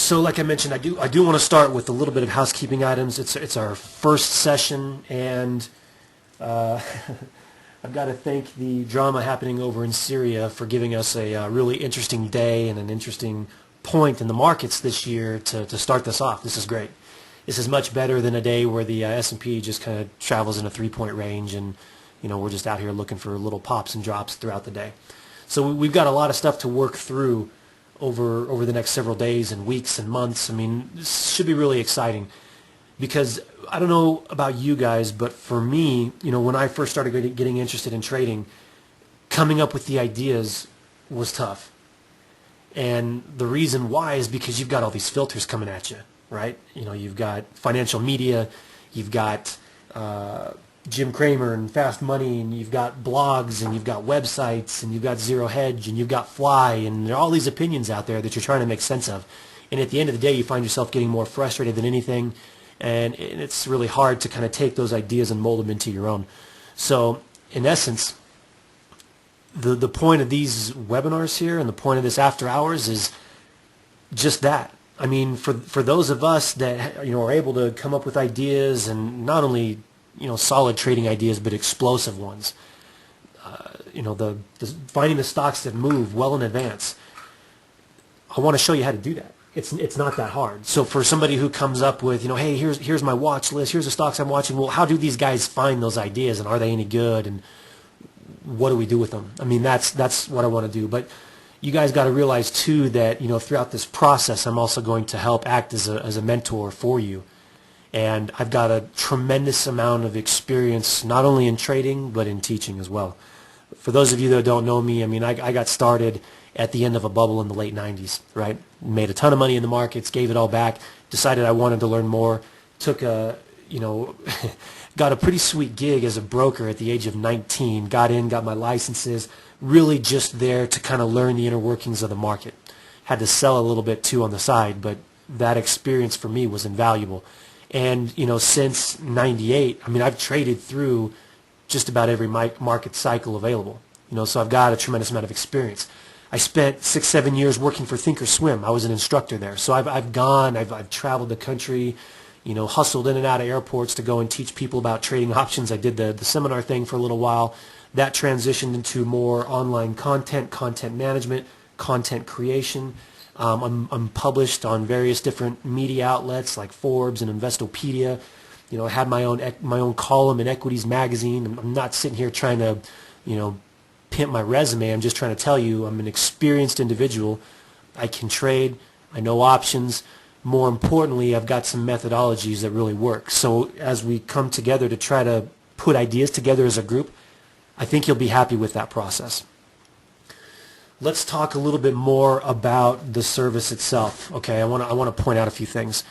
So like I mentioned, I do want to start with a little bit of housekeeping items. It's our first session, and I've got to thank the drama happening over in Syria for giving us a really interesting day and an interesting point in the markets this year to start this off. This is great. This is much better than a day where the S&P just kind of travels in a 3-point range, and we're just out here looking for little pops and drops throughout the day. So we've got a lot of stuff to work through over the next several days and weeks and months. I mean, this should be really exciting, because I don't know about you guys, but for me, when I first started getting interested in trading, coming up with the ideas was tough. And the reason why is because you've got all these filters coming at you, right? You've got financial media, you've got Jim Cramer and Fast Money, and you've got blogs, and you've got websites, and you've got Zero Hedge, and you've got Fly, and there are all these opinions out there that you're trying to make sense of. And at the end of the day, you find yourself getting more frustrated than anything, and it's really hard to kind of take those ideas and mold them into your own. So in essence, the point of these webinars here and the point of this after hours is just that. I mean, for those of us that are able to come up with ideas, and not only solid trading ideas, but explosive ones. The finding the stocks that move well in advance. I want to show you how to do that. It's not that hard. So for somebody who comes up with, hey, here's my watch list, here's the stocks I'm watching. Well, how do these guys find those ideas, and are they any good, and what do we do with them? I mean, that's what I want to do. But you guys got to realize too that throughout this process, I'm also going to help act as a mentor for you. And I've got a tremendous amount of experience, not only in trading, but in teaching as well. For those of you that don't know me, I mean, I got started at the end of a bubble in the late 90s, right? Made a ton of money in the markets, gave it all back, decided I wanted to learn more, took got a pretty sweet gig as a broker at the age of 19, got my licenses, really just there to kind of learn the inner workings of the market. Had to sell a little bit too on the side, but that experience for me was invaluable. And, since 98, I mean, I've traded through just about every market cycle available. So I've got a tremendous amount of experience. I spent 6-7 years working for Thinkorswim. I was an instructor there. So I've traveled the country, hustled in and out of airports to go and teach people about trading options. I did the seminar thing for a little while. That transitioned into more online content management, content creation. I'm published on various different media outlets like Forbes and Investopedia. I had my own column in Equities Magazine. I'm not sitting here trying to, pimp my resume. I'm just trying to tell you I'm an experienced individual. I can trade. I know options. More importantly, I've got some methodologies that really work. So as we come together to try to put ideas together as a group, I think you'll be happy with that process. Let's talk a little bit more about the service itself. Okay, I want to point out a few things.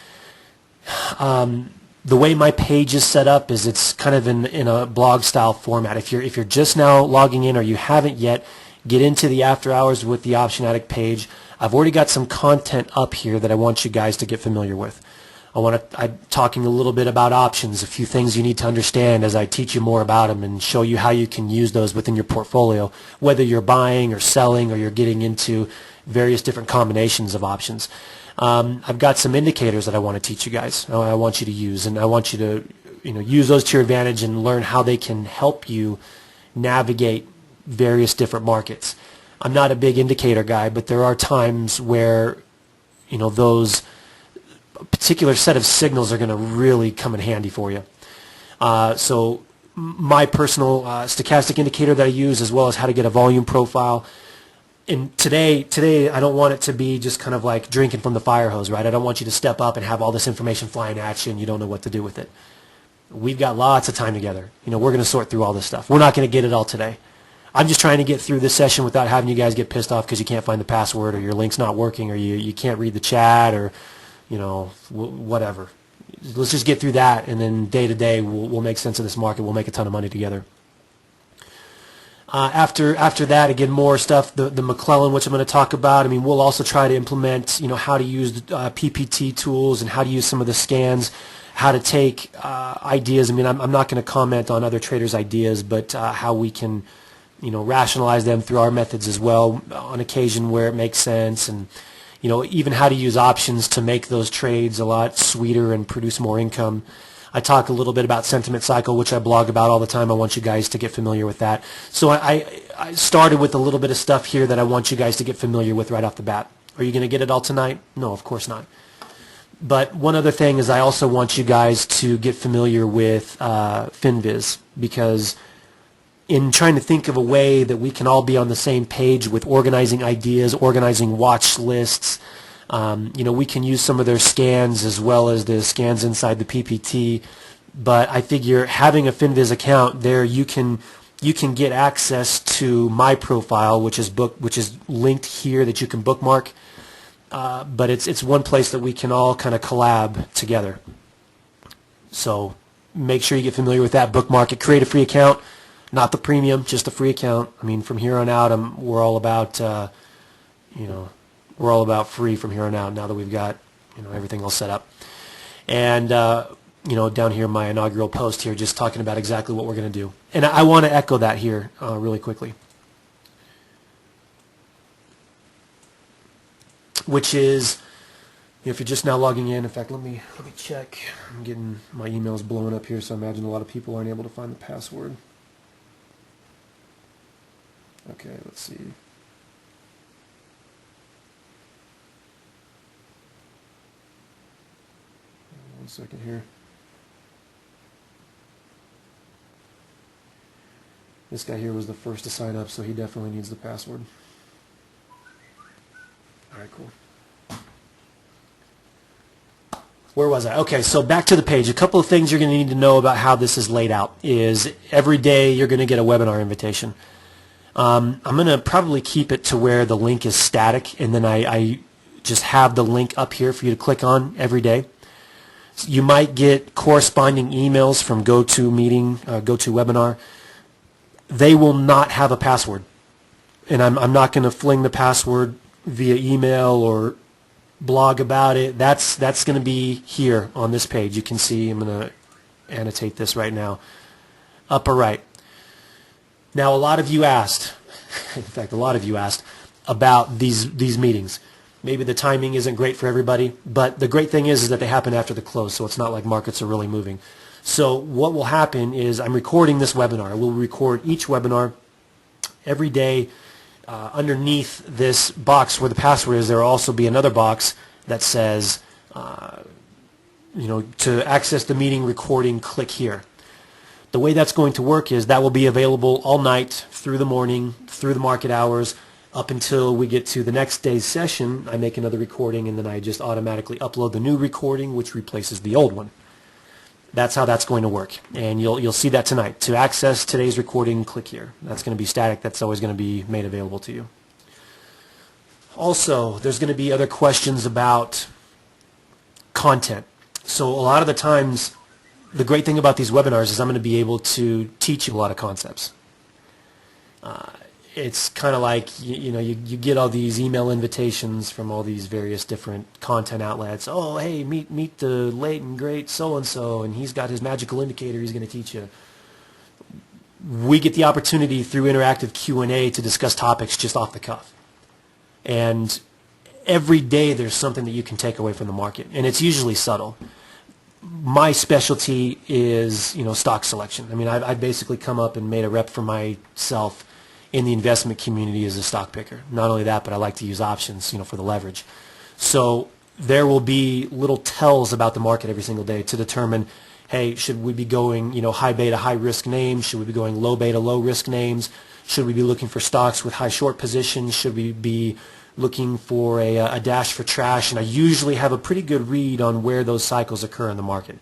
The way my page is set up is it's kind of in a blog style format. If you're just now logging in or you haven't yet, get into the after hours with the Option Addict page. I've already got some content up here that I want you guys to get familiar with. I'm talking a little bit about options, a few things you need to understand as I teach you more about them and show you how you can use those within your portfolio, whether you're buying or selling or you're getting into various different combinations of options. I've got some indicators that I want to teach you guys. I want you to use, and I want you to use those to your advantage and learn how they can help you navigate various different markets. I'm not a big indicator guy, but there are times where those particular set of signals are going to really come in handy for you. So my personal stochastic indicator that I use, as well as how to get a volume profile. And today I don't want it to be just kind of like drinking from the fire hose, right? I don't want you to step up and have all this information flying at you and you don't know what to do with it. We've got lots of time together. We're going to sort through all this stuff. We're not going to get it all today. I'm just trying to get through this session without having you guys get pissed off because you can't find the password or your link's not working or you can't read the chat or whatever. Let's just get through that, and then day to day we'll make sense of this market. We'll make a ton of money together. After that, again, more stuff. The McClellan, which I'm going to talk about. I mean, we'll also try to implement, how to use PPT tools and how to use some of the scans, how to take ideas. I mean, I'm not going to comment on other traders' ideas, but how we can, rationalize them through our methods as well on occasion where it makes sense, and even how to use options to make those trades a lot sweeter and produce more income. I talk a little bit about sentiment cycle, which I blog about all the time. I want you guys to get familiar with that. So I started with a little bit of stuff here that I want you guys to get familiar with right off the bat. Are you going to get it all tonight? No, of course not. But one other thing is I also want you guys to get familiar with FinViz, because in trying to think of a way that we can all be on the same page with organizing ideas, organizing watch lists, we can use some of their scans as well as the scans inside the PPT. But I figure having a FinViz account there, you can get access to my profile, which is linked here that you can bookmark. But it's one place that we can all kind of collab together. So make sure you get familiar with that. Bookmark it. Create a free account, not the premium, just a free account. I mean, from here on out, we're all about we're all about free from here on out. Now that we've got everything all set up, and down here my inaugural post here, just talking about exactly what we're going to do. And I want to echo that here really quickly, which is, if you're just now logging in fact, let me check. I'm getting my emails blowing up here, so I imagine a lot of people aren't able to find the password. Okay, let's see. 1 second here. This guy here was the first to sign up, so he definitely needs the password. All right, cool. Where was I? Okay, so back to the page. A couple of things you're going to need to know about how this is laid out is every day you're going to get a webinar invitation. I'm going to probably keep it to where the link is static, and then I just have the link up here for you to click on every day. You might get corresponding emails from GoToMeeting, GoToWebinar. They will not have a password, and I'm not going to fling the password via email or blog about it. That's going to be here on this page. You can see, I'm going to annotate this right now, upper right. Now, a lot of you asked, in fact, a lot of you asked about these meetings. Maybe the timing isn't great for everybody, but the great thing is that they happen after the close, so it's not like markets are really moving. So what will happen is I'm recording this webinar. We'll record each webinar every day. Underneath this box where the password is, there will also be another box that says, to access the meeting recording, click here. The way that's going to work is that will be available all night, through the morning, through the market hours, up until we get to the next day's session. I make another recording, and then I just automatically upload the new recording, which replaces the old one. That's how that's going to work, and you'll see that tonight. To access today's recording, click here. That's going to be static. That's always going to be made available to you. Also, there's going to be other questions about content. So a lot of the times, the great thing about these webinars is I'm going to be able to teach you a lot of concepts. It's kind of like, you get all these email invitations from all these various different content outlets. Oh, hey, meet the late and great so-and-so, and he's got his magical indicator he's going to teach you. We get the opportunity through interactive Q&A to discuss topics just off the cuff. And every day there's something that you can take away from the market, and it's usually subtle. My specialty is, stock selection. I mean, I basically come up and made a rep for myself in the investment community as a stock picker. Not only that, but I like to use options, for the leverage. So there will be little tells about the market every single day to determine, hey, should we be going, high beta, high risk names? Should we be going low beta, low risk names? Should we be looking for stocks with high short positions? Should we be looking for a dash for trash? And I usually have a pretty good read on where those cycles occur in the market.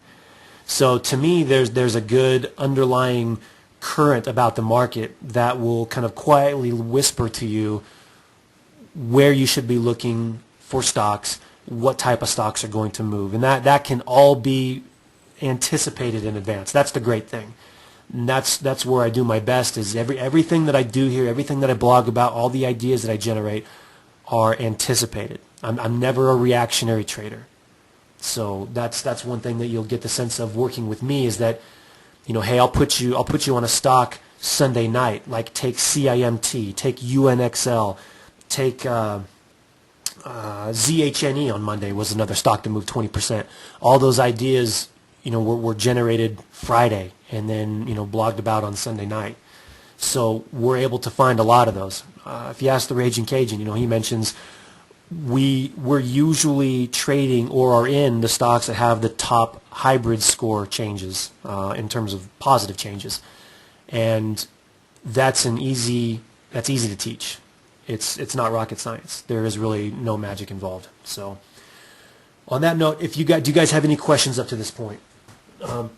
So to me, there's a good underlying current about the market that will kind of quietly whisper to you where you should be looking for stocks, what type of stocks are going to move. And that can all be anticipated in advance. That's the great thing. And that's where I do my best, is everything that I do here, everything that I blog about, all the ideas that I generate are anticipated. I'm never a reactionary trader. So that's one thing that you'll get the sense of working with me, is that, hey, I'll put you on a stock Sunday night, like take CIMT, take UNXL, take ZHNE on Monday was another stock to move 20%. All those ideas, were generated Friday and then, blogged about on Sunday night. So we're able to find a lot of those. If you ask the Raging Cajun, he mentions we're usually trading or are in the stocks that have the top hybrid score changes in terms of positive changes, and that's easy to teach. It's not rocket science. There is really no magic involved. So on that note, do you guys have any questions up to this point?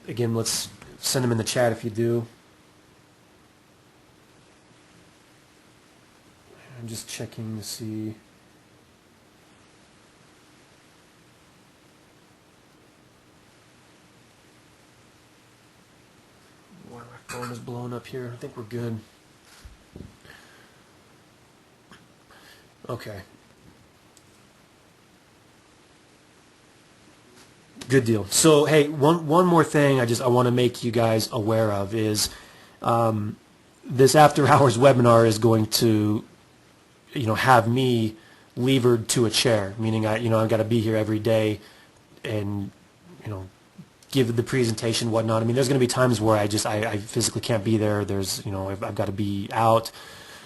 Again, let's send them in the chat if you do. I'm just checking to see. Why my phone is blowing up here. I think we're good. Okay. Good deal. So, hey, one more thing I want to make you guys aware of is this after hours webinar is going to have me levered to a chair, meaning I've got to be here every day and give the presentation, whatnot. I mean, there's going to be times where I physically can't be there. There's I've got to be out.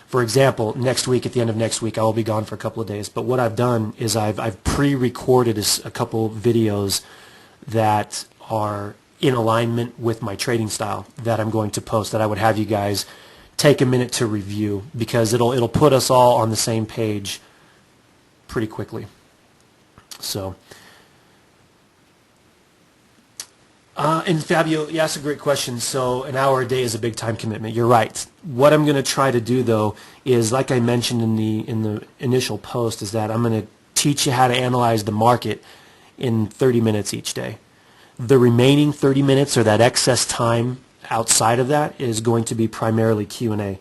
For example, next week, at the end of next week, I will be gone for a couple of days. But what I've done is I've pre-recorded a couple videos that are in alignment with my trading style that I'm going to post, that I would have you guys take a minute to review, because it'll put us all on the same page pretty quickly. So, and Fabio, you asked a great question. So an hour a day is a big time commitment. You're right. What I'm going to try to do, though, is, like I mentioned in the initial post, is that I'm going to teach you how to analyze the market in 30 minutes each day. The remaining 30 minutes, or that excess time outside of that, is going to be primarily Q&A.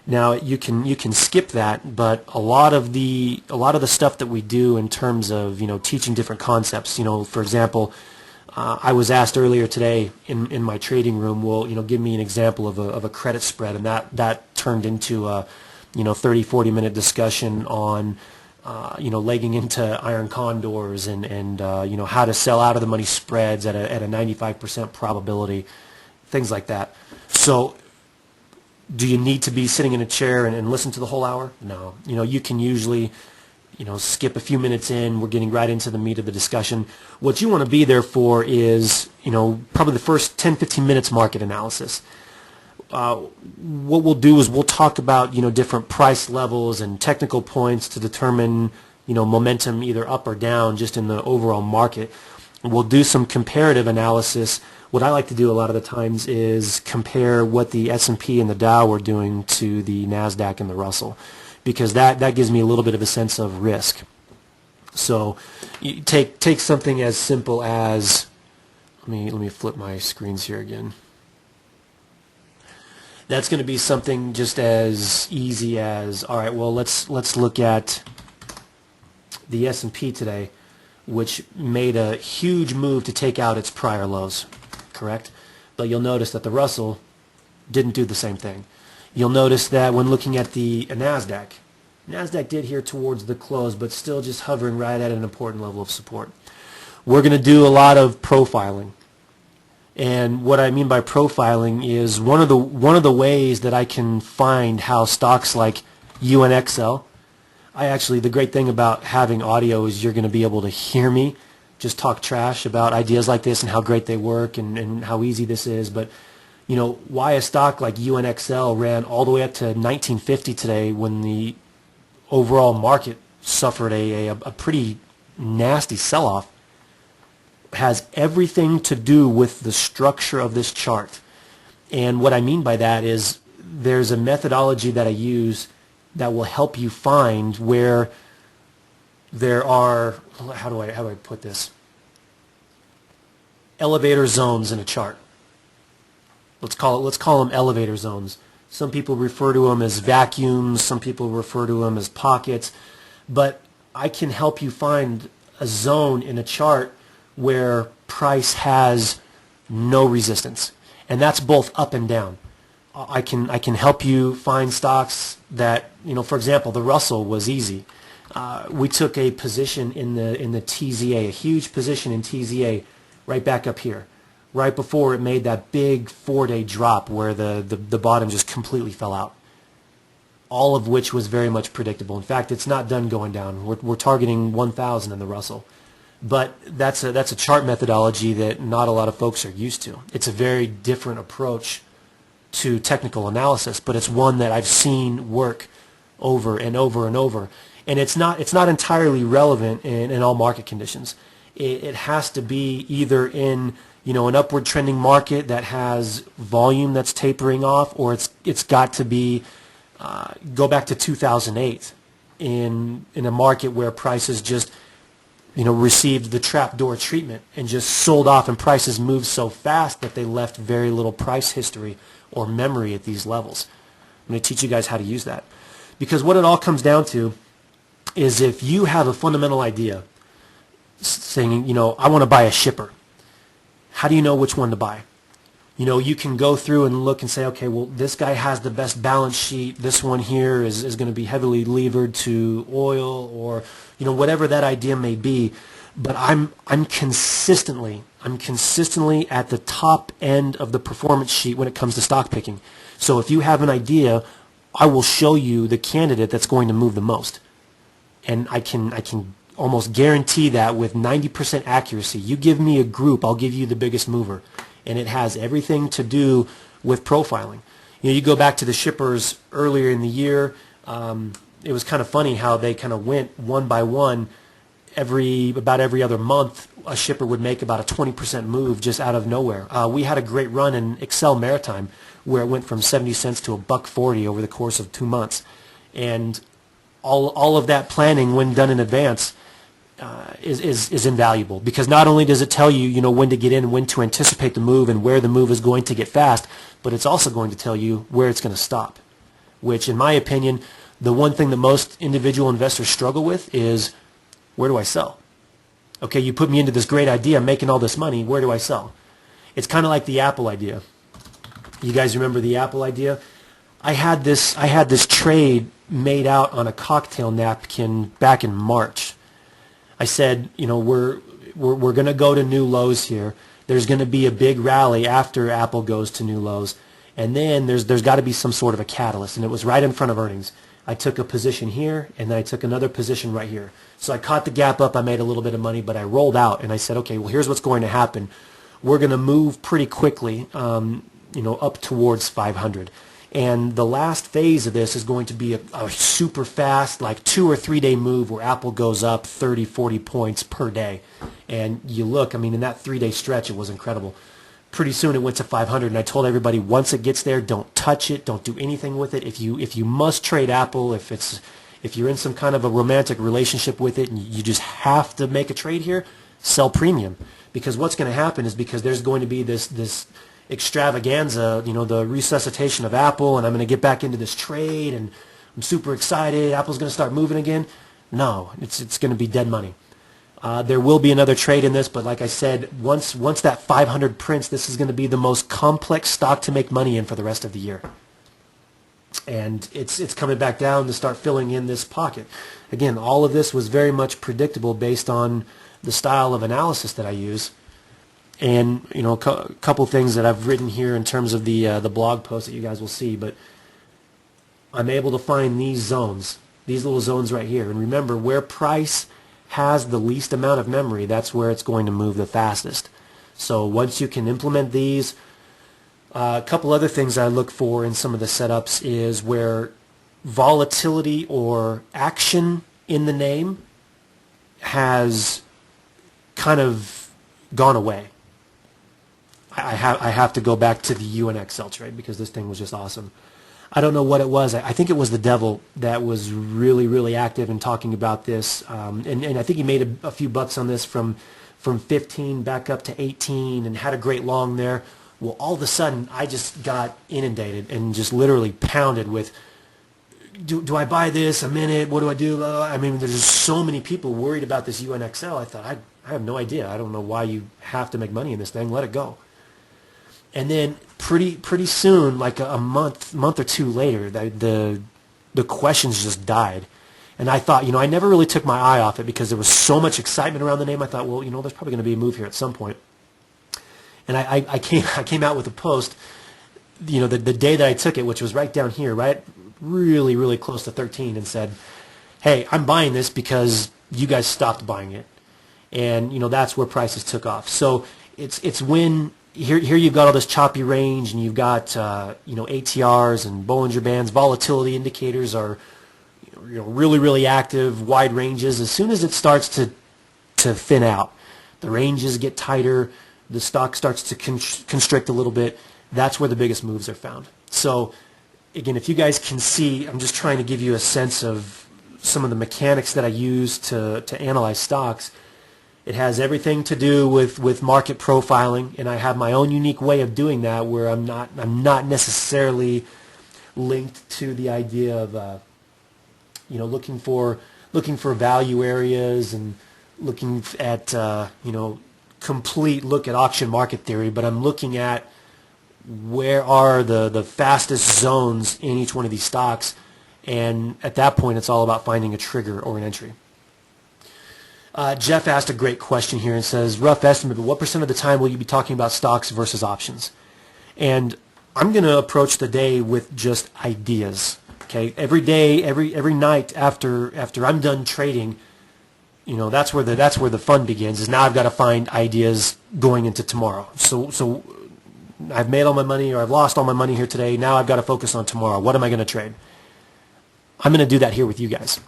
Now you can skip that, but a lot of the stuff that we do in terms of teaching different concepts. For example, I was asked earlier today in my trading room, well, give me an example of a credit spread, and that turned into a 30-40 minute discussion on legging into iron condors and how to sell out of the money spreads at a 95% probability, things like that. So do you need to be sitting in a chair and listen to the whole hour? No. You can usually skip a few minutes in. We're getting right into the meat of the discussion. What you want to be there for is probably the first 10-15 minutes market analysis. What we'll do is we'll talk about different price levels and technical points to determine momentum either up or down just in the overall market. We'll do some comparative analysis. What I like to do a lot of the times is compare what the S&P and the Dow are doing to the NASDAQ and the Russell, because that gives me a little bit of a sense of risk. So you take something as simple as, let me flip my screens here again. That's going to be something just as easy as, all right, well, let's look at the S&P today, which made a huge move to take out its prior lows, correct? But you'll notice that the Russell didn't do the same thing. You'll notice that when looking at the NASDAQ did here towards the close, but still just hovering right at an important level of support. We're going to do a lot of profiling. And what I mean by profiling is one of the ways that I can find how stocks like UNXL, the great thing about having audio is you're going to be able to hear me just talk trash about ideas like this and how great they work and how easy this is. But why a stock like UNXL ran all the way up to 1950 today when the overall market suffered a pretty nasty sell-off, has everything to do with the structure of this chart. And what I mean by that is there's a methodology that I use that will help you find where there are, how do I put this, elevator zones in a chart. Let's call them elevator zones. Some people refer to them as vacuums, some people refer to them as pockets, but I can help you find a zone in a chart where price has no resistance, and that's both up and down. I can help you find stocks that, for example, the Russell was easy. we took a position in the TZA, a huge position in TZA, right back up here, right before it made that big 4-day drop where the bottom just completely fell out. All of which was very much predictable. In fact, it's not done going down. We're targeting 1,000 in the Russell. But that's a chart methodology that not a lot of folks are used to. It's a very different approach to technical analysis, but it's one that I've seen work over and over and over. And it's not entirely relevant in all market conditions. It has to be either in an upward trending market that has volume that's tapering off, or it's got to be go back to 2008 in a market where prices just received the trapdoor treatment and just sold off, and prices moved so fast that they left very little price history or memory at these levels. I'm going to teach you guys how to use that, because what it all comes down to is if you have a fundamental idea saying, I want to buy a shipper, how do you know which one to buy? You can go through and look and say, okay, well, this guy has the best balance sheet. This one here is going to be heavily levered to oil, or whatever that idea may be. But I'm consistently at the top end of the performance sheet when it comes to stock picking. So if you have an idea, I will show you the candidate that's going to move the most, and I can almost guarantee that with 90% accuracy. You give me a group, I'll give you the biggest mover. And it has everything to do with profiling. You go back to the shippers earlier in the year. It was kind of funny how they kind of went one by one. About every other month, a shipper would make about a 20% move just out of nowhere. We had a great run in Excel Maritime where it went from 70 cents to $1.40 over the course of 2 months. And all of that planning, when done in advance, is invaluable, because not only does it tell you when to get in, when to anticipate the move, and where the move is going to get fast, but it's also going to tell you where it's going to stop, which in my opinion, the one thing that most individual investors struggle with is, where do I sell? Okay, you put me into this great idea, I'm making all this money, where do I sell? It's kind of like the Apple idea. You guys remember the Apple idea? I had this trade made out on a cocktail napkin back in March. I said, we're going to go to new lows here. There's going to be a big rally after Apple goes to new lows, and then there's got to be some sort of a catalyst, and it was right in front of earnings. I took a position here, and then I took another position right here. So I caught the gap up. I made a little bit of money, but I rolled out, and I said, okay, well, here's what's going to happen. We're going to move pretty quickly, up towards 500. And the last phase of this is going to be a super fast, like 2 or 3 day move where Apple goes up 30, 40 points per day. And you look, in that 3-day stretch, it was incredible. Pretty soon it went to 500, and I told everybody, once it gets there, don't touch it, don't do anything with it. If you must trade Apple, if you're in some kind of a romantic relationship with it and you just have to make a trade here, sell premium. Because what's going to happen is, because there's going to be this extravaganza, the resuscitation of Apple, and I'm going to get back into this trade, and I'm super excited, Apple's going to start moving again. No, it's going to be dead money. There will be another trade in this, but like I said, once that 500 prints, this is going to be the most complex stock to make money in for the rest of the year. And it's coming back down to start filling in this pocket. Again, all of this was very much predictable based on the style of analysis that I use. And a couple things that I've written here in terms of the blog post that you guys will see, but I'm able to find these zones, these little zones right here. And remember, where price has the least amount of memory, that's where it's going to move the fastest. So once you can implement these, a couple other things I look for in some of the setups is where volatility or action in the name has kind of gone away. I have to go back to the UNXL trade because this thing was just awesome. I don't know what it was. I think it was the devil that was really, really active in talking about this. And I think he made a few bucks on this from 15 back up to 18 and had a great long there. Well, all of a sudden, I just got inundated and just literally pounded with, do I buy this a minute? What do I do? There's just so many people worried about this UNXL. I thought, I have no idea. I don't know why you have to make money in this thing. Let it go. And then pretty soon, like a month or two later, the questions just died. And I thought, I never really took my eye off it because there was so much excitement around the name. I thought, well, there's probably going to be a move here at some point. And I came out with a post, the day that I took it, which was right down here, right, really, really close to 13, and said, hey, I'm buying this because you guys stopped buying it. And, that's where prices took off. So it's when here you've got all this choppy range, and you've got, ATRs and Bollinger Bands. Volatility indicators are, really, really active, wide ranges. As soon as it starts to thin out, the ranges get tighter, the stock starts to constrict a little bit, that's where the biggest moves are found. So, again, if you guys can see, I'm just trying to give you a sense of some of the mechanics that I use to analyze stocks. It has everything to do with market profiling, and I have my own unique way of doing that, where I'm not necessarily linked to the idea of looking for value areas and looking at complete look at auction market theory, but I'm looking at where are the fastest zones in each one of these stocks, and at that point it's all about finding a trigger or an entry. Jeff asked a great question here and says, rough estimate, but what % of the time will you be talking about stocks versus options? And I'm going to approach the day with just ideas. Okay, every day, every night after I'm done trading, that's where the fun begins. Is now I've got to find ideas going into tomorrow. So I've made all my money, or I've lost all my money here today. Now I've got to focus on tomorrow. What am I going to trade? I'm going to do that here with you guys.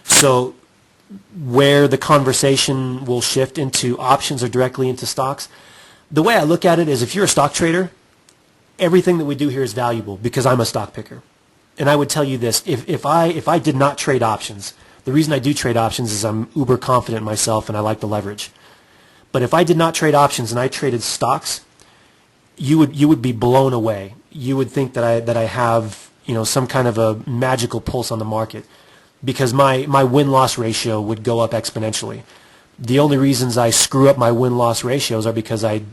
So where the conversation will shift into options or directly into stocks, the way I look at it is, if you're a stock trader, everything that we do here is valuable because I'm a stock picker. And I would tell you this, if I did not trade options, the reason I do trade options is I'm uber confident in myself and I like the leverage. But if I did not trade options and I traded stocks, you would be blown away. You would think that I have some kind of a magical pulse on the market, because my win-loss ratio would go up exponentially. The only reasons I screw up my win-loss ratios are because I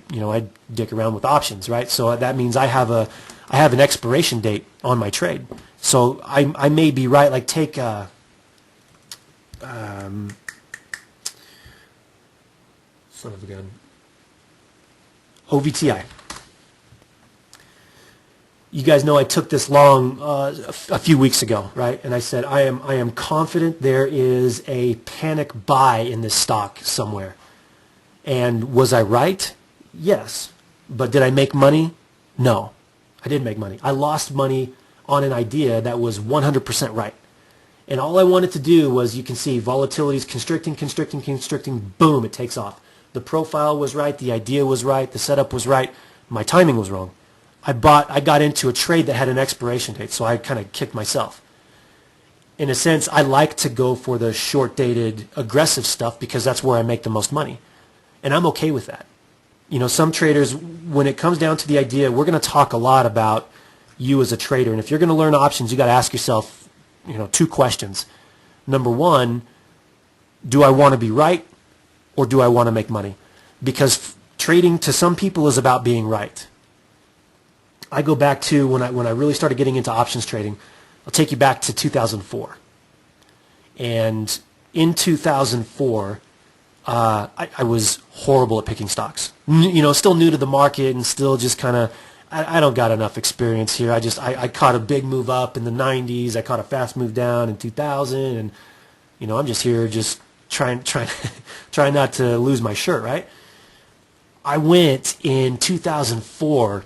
dick around with options, right? So that means I have an expiration date on my trade. So I may be right. Like take son of a gun, OVTI. You guys know I took this long a few weeks ago, right? And I said I am confident there is a panic buy in this stock somewhere. And was I right? Yes. But did I make money? No. I didn't make money. I lost money on an idea that was 100% right. And all I wanted to do was, you can see volatility is constricting, boom, it takes off. The profile was right, the idea was right, the setup was right, my timing was wrong. I got into a trade that had an expiration date, so I kind of kicked myself. In a sense, I like to go for the short-dated, aggressive stuff because that's where I make the most money. And I'm okay with that. Some traders, when it comes down to the idea, we're going to talk a lot about you as a trader. And if you're going to learn options, you got to ask yourself, 2 questions. Number 1, do I want to be right or do I want to make money? Because trading to some people is about being right. I go back to when I really started getting into options trading. I'll take you back to 2004. And in 2004, I was horrible at picking stocks. Still new to the market and still just kind of, I don't got enough experience here. I caught a big move up in the 90s. I caught a fast move down in 2000, and I'm just here just trying not to lose my shirt, right? I went in 2004.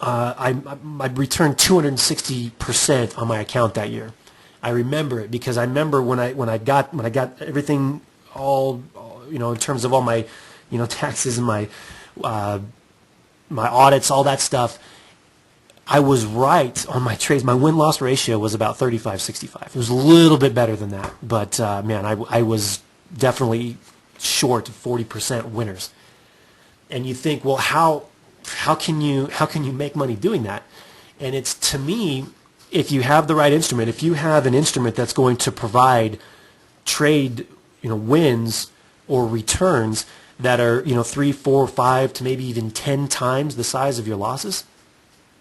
I returned 260% on my account that year. I remember it because I remember when I got everything all in terms of all my taxes and my audits, all that stuff. I was right on my trades. My win-loss ratio was about 35-65. It was a little bit better than that, but man, I was definitely short of 40% winners. And you think, well, how can you make money doing that? And it's, to me, if you have the right instrument, if you have an instrument that's going to provide trade wins or returns that are 3, 4, 5 to maybe even 10 times the size of your losses,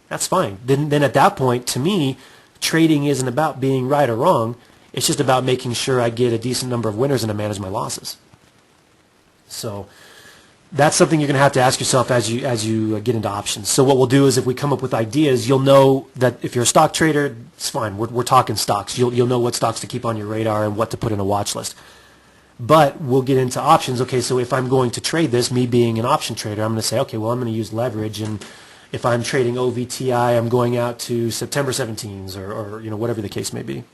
that's fine. Then at that point, to me, trading isn't about being right or wrong. It's just about making sure I get a decent number of winners and I manage my losses. So that's something you're going to have to ask yourself as you get into options. So what we'll do is if we come up with ideas, you'll know that if you're a stock trader, it's fine. We're talking stocks. You'll know what stocks to keep on your radar and what to put in a watch list. But we'll get into options. Okay, so if I'm going to trade this, me being an option trader, I'm going to say, okay, well, I'm going to use leverage, and if I'm trading OVTI, I'm going out to September 17s or whatever the case may be.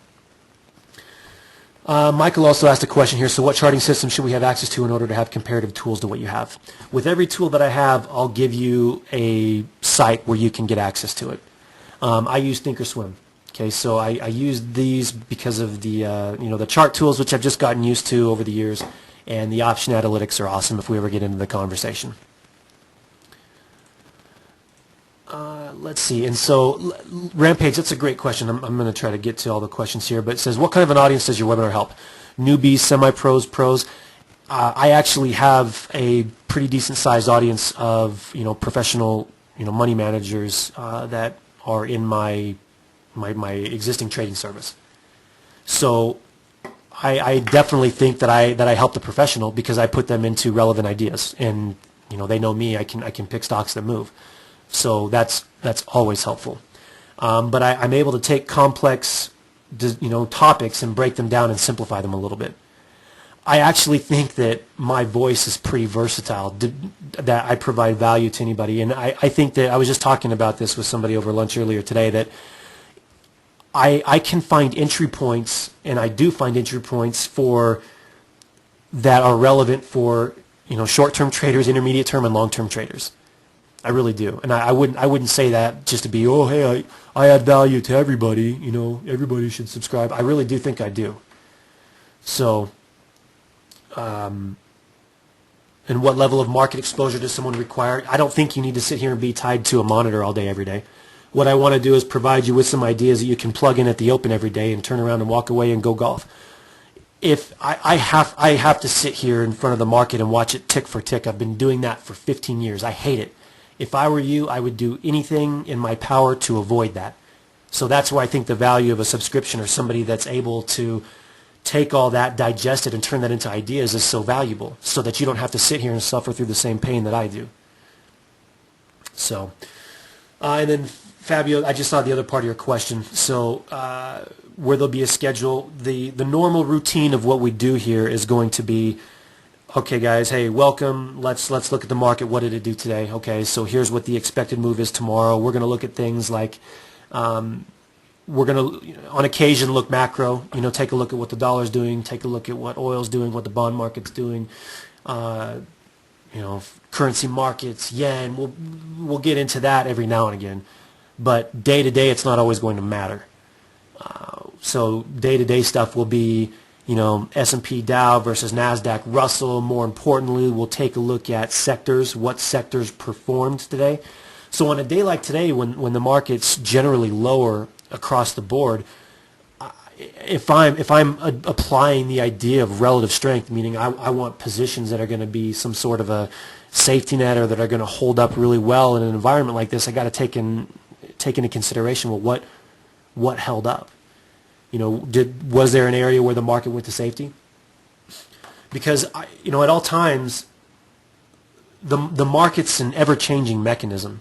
Michael also asked a question here. So what charting system should we have access to in order to have comparative tools to what you have? With every tool that I have, I'll give you a site where you can get access to it. I use Thinkorswim. Okay, so I use these because of the the chart tools, which I've just gotten used to over the years, and the option analytics are awesome if we ever get into the conversation. Let's see, and so Rampage, that's a great question. I'm going to try to get to all the questions here, but it says, what kind of an audience does your webinar help? Newbies, semi-pros, pros? I actually have a pretty decent-sized audience of professional money managers that are in my existing trading service. So I definitely think that I help the professional because I put them into relevant ideas, and they know me. I can pick stocks that move. So that's always helpful. But I'm able to take complex topics and break them down and simplify them a little bit. I actually think that my voice is pretty versatile, that I provide value to anybody. And I think that I was just talking about this with somebody over lunch earlier today, that I can find entry points, and I do find entry points that are relevant for short-term traders, intermediate-term, and long-term traders. I really do, and I wouldn't say that just to be, oh hey, I add value to everybody. Everybody should subscribe. I really do think I do. So, and what level of market exposure does someone require? I don't think you need to sit here and be tied to a monitor all day every day. What I want to do is provide you with some ideas that you can plug in at the open every day and turn around and walk away and go golf. If I have to sit here in front of the market and watch it tick for tick. I've been doing that for 15 years. I hate it. If I were you, I would do anything in my power to avoid that. So that's why I think the value of a subscription or somebody that's able to take all that, digest it, and turn that into ideas is so valuable, so that you don't have to sit here and suffer through the same pain that I do. So, and then Fabio, I just saw the other part of your question. So where there'll be a schedule, the normal routine of what we do here is going to be, okay, guys, hey, welcome. Let's look at the market. What did it do today? Okay, so here's what the expected move is tomorrow. We're going to look at things like we're going to, on occasion, look macro. Take a look at what the dollar's doing. Take a look at what oil's doing, what the bond market's doing. Currency markets, yen. We'll get into that every now and again. But day to day, it's not always going to matter. So day to day stuff will be, S&P Dow versus NASDAQ Russell. More importantly, we'll take a look at sectors, what sectors performed today. So on a day like today, when the market's generally lower across the board, if I'm applying the idea of relative strength, meaning I want positions that are going to be some sort of a safety net or that are going to hold up really well in an environment like this, I got to take into consideration, well, what held up? Was there an area where the market went to safety? Because at all times, the market's an ever-changing mechanism,